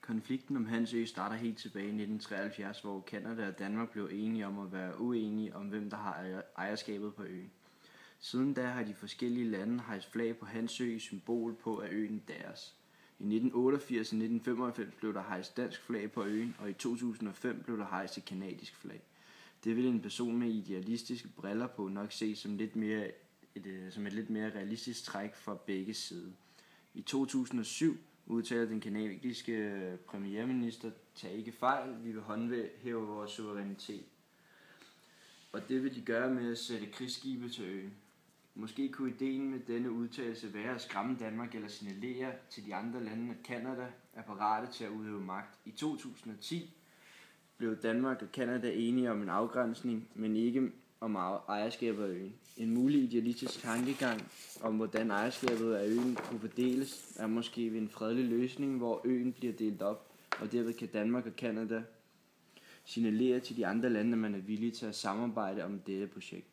Konflikten om Hans Ø starter helt tilbage i 1973, hvor Canada og Danmark blev enige om at være uenige om, hvem der har ejerskabet på øen. Siden da har de forskellige lande hejst flag på Hans Ø, symbol på, at øen er deres. I 1988 og 1995 blev der hejst dansk flag på øen, og i 2005 blev der hejst et canadisk flag. Det vil en person med idealistiske briller på nok se som et lidt mere realistisk træk fra begge sider. I 2007 udtaler den canadiske premierminister: "Tag ikke fejl, vi vil håndhæve vores suverænitet." Og det vil de gøre med at sætte krigsskibe til øen. Måske kunne ideen med denne udtalelse være at skræmme Danmark eller signalere til de andre lande, at Canada er parate til at udøve magt. I 2010 blev Danmark og Canada enige om en afgrænsning, men ikke om ejerskabet af øen. En mulig idealistisk tankegang om, hvordan ejerskabet af øen kunne fordeles, er måske ved en fredelig løsning, hvor øen bliver delt op, og derved kan Danmark og Canada signalere til de andre lande, at man er villig til at samarbejde om dette projekt.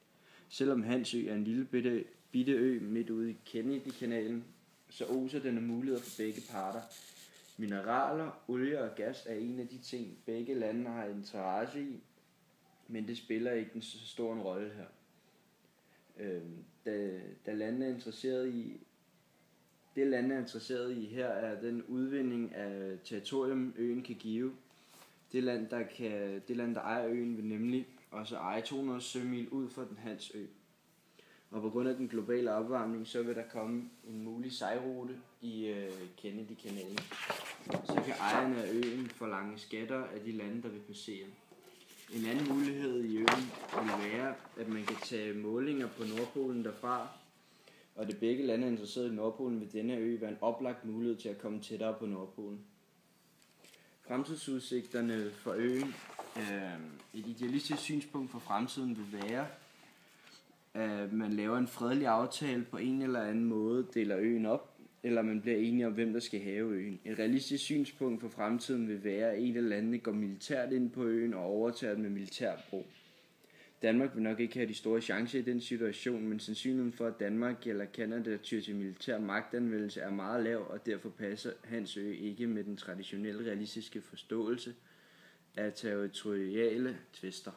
Selvom Hans Ø er en lille bitte ø midt ude i Kennedy-kanalen, så oser den af muligheder for begge parter. Mineraler, olie og gas er en af de ting, begge lande har interesse i, men det spiller ikke en så stor en rolle her. Da landene er interesseret i her, er den udvinding af territorium, øen kan give. Det land, der ejer øen, vil nemlig også eje 200 sømil ud for den Hans Ø. Og på grund af den globale opvarmning, så vil der komme en mulig sejrrute i Kennedy-kanalen. Så kan ejerne af øen forlange skatter af de lande, der vil passere. En anden mulighed i øen vil være, at man kan tage målinger på Nordpolen derfra, og det begge lande er interesseret i Nordpolen, vil denne ø være en oplagt mulighed til at komme tættere på Nordpolen. Fremtidsudsigterne for øen. Et idealistisk synspunkt for fremtiden vil være, at man laver en fredelig aftale på en eller anden måde, deler øen op, eller man bliver enige om, hvem der skal have øen. Et realistisk synspunkt for fremtiden vil være, at en af landene går militært ind på øen og overtager den med militært brug. Danmark vil nok ikke have de store chancer i den situation, men sandsynligheden for, at Danmark eller Canada tyr til militær magtanvendelse er meget lav, og derfor passer Hans Ø ikke med den traditionelle realistiske forståelse af territoriale tvister.